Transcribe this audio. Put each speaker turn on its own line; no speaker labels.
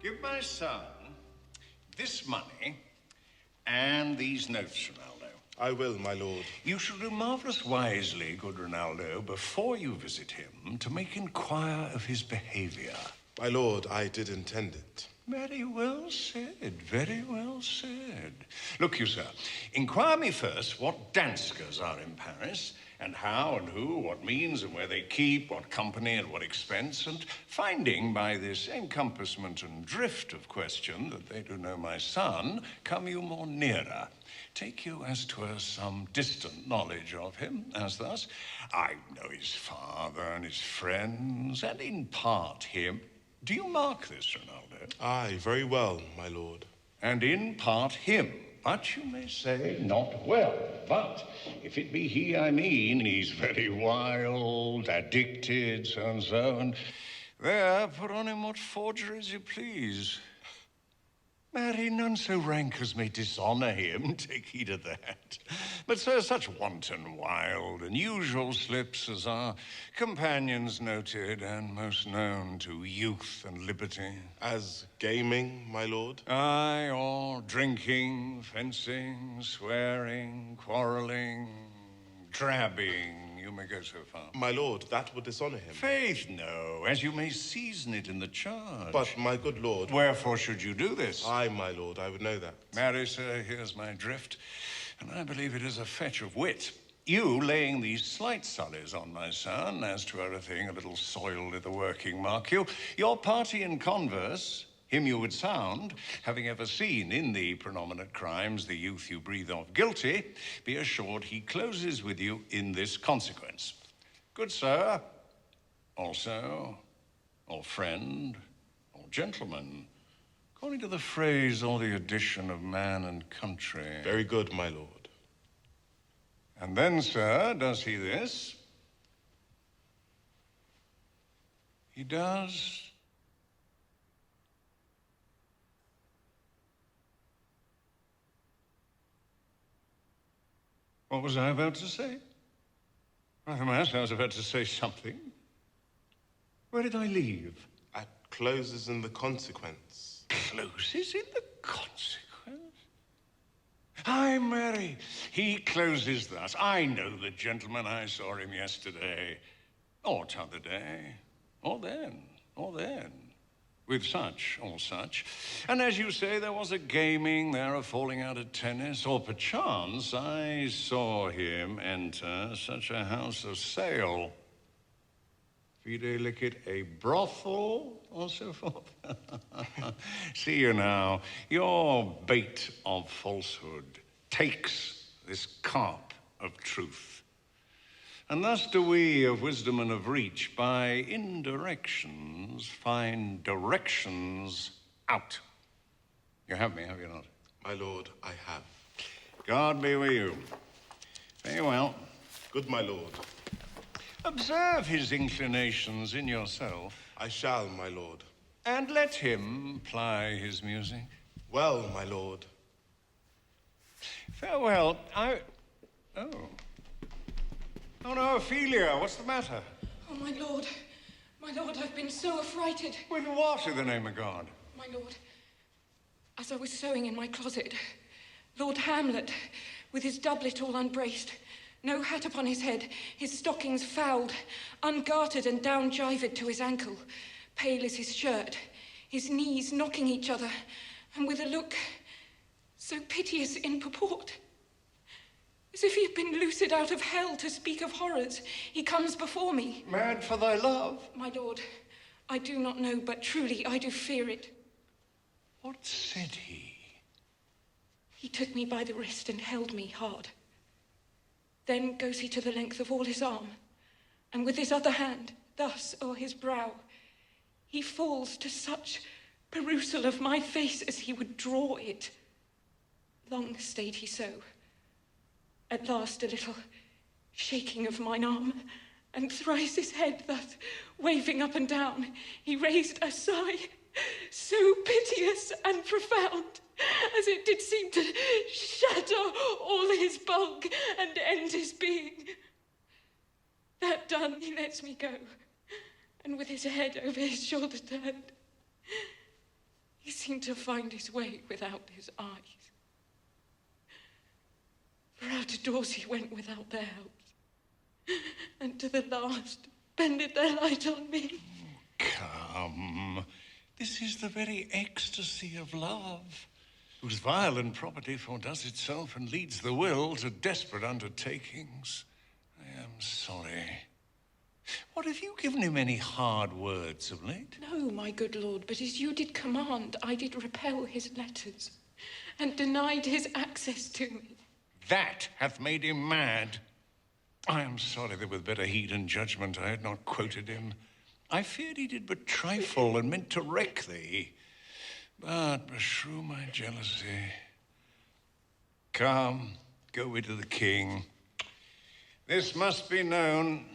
Give my son this money and these notes, Ronaldo.
I will, my lord.
You shall do marvelous wisely, good Ronaldo, before you visit him, to make inquire of his behavior.
My lord, I did intend it.
Very well said, very well said. Look you, sir, inquire me first what Danskers are in Paris, and how and who, what means and where they keep, what company and what expense, and finding by this encompassment and drift of question that they do know my son, come you more nearer. Take you as 'twere some distant knowledge of him, as thus, I know his father and his friends, and in part him. Do you mark this, Ronaldo?
Aye, very well, my lord.
And in part him. But you may say, not well. But if it be he I mean, he's very wild, addicted, so and so, and there, put on him what forgeries you please. Marry, none so rank as may dishonor him, take heed of that. But, sir, such wanton, wild, unusual slips as our companions noted, and most known to youth and liberty.
As gaming, my lord?
Aye, or drinking, fencing, swearing, quarreling, drabbing. You may go so far.
My lord, that would dishonor him.
Faith, no, as you may season it in the charge.
But, my good lord...
Wherefore should you do this?
Aye, my lord, I would know that.
Marry, sir, here's my drift, and I believe it is a fetch of wit. You laying these slight sullies on my son, as 'twere a thing a little soiled i' the working, mark you. Your party in converse, him you would sound, having ever seen in the predominant crimes the youth you breathe of guilty, be assured he closes with you in this consequence. Good sir, also, or friend, or gentleman, according to the phrase or the addition of man and country.
Very good, my lord.
And then, sir, does he this? He does... What was I about to say? Master, I was about to say something. Where did I leave?
At closes in the consequence.
Closes in the consequence? Aye, Mary, he closes thus. I know the gentleman. I saw him yesterday, or t'other day, or then, with such or such. And as you say, there was a gaming, there a falling out at tennis, or perchance I saw him enter such a house of sale. Vide licet, a brothel, or so forth. See you now, your bait of falsehood takes this carp of truth. And thus do we of wisdom and of reach, by indirections, find directions out. You have me, have you not?
My lord, I have.
God be with you. Very well.
Good, my lord.
Observe his inclinations in yourself.
I shall, my lord.
And let him ply his music.
Well, my lord.
Farewell. Oh, no, Ophelia, what's the matter?
Oh, my lord, I've been so affrighted.
With what, in the name of God?
My lord, as I was sewing in my closet, Lord Hamlet, with his doublet all unbraced, no hat upon his head, his stockings fouled, ungartered and down-jived to his ankle, pale as his shirt, his knees knocking each other, and with a look so piteous in purport. As if he had been loosed out of hell to speak of horrors, he comes before me.
Mad for thy love?
My lord, I do not know, but truly I do fear it.
What said he?
He took me by the wrist and held me hard. Then goes he to the length of all his arm, and with his other hand, thus o'er his brow, he falls to such perusal of my face as he would draw it. Long stayed he so. At last a little shaking of mine arm, and thrice his head thus waving up and down, he raised a sigh so piteous and profound, as it did seem to shatter all his bulk and end his being. That done, he lets me go, and with his head over his shoulder turned, seemed to find his way without his eyes. For out of doors he went without their help, and to the last bended their light on me.
Come, this is the very ecstasy of love, whose violent property foredoes itself and leads the will to desperate undertakings. I am sorry. What, have you given him any hard words of late?
No, my good lord, but as you did command, I did repel his letters, and denied his access to me.
That hath made him mad. I am sorry that with better heed and judgment I had not quoted him. I feared he did but trifle and meant to wreck thee. But beshrew my jealousy. Come, go we to the king. This must be known.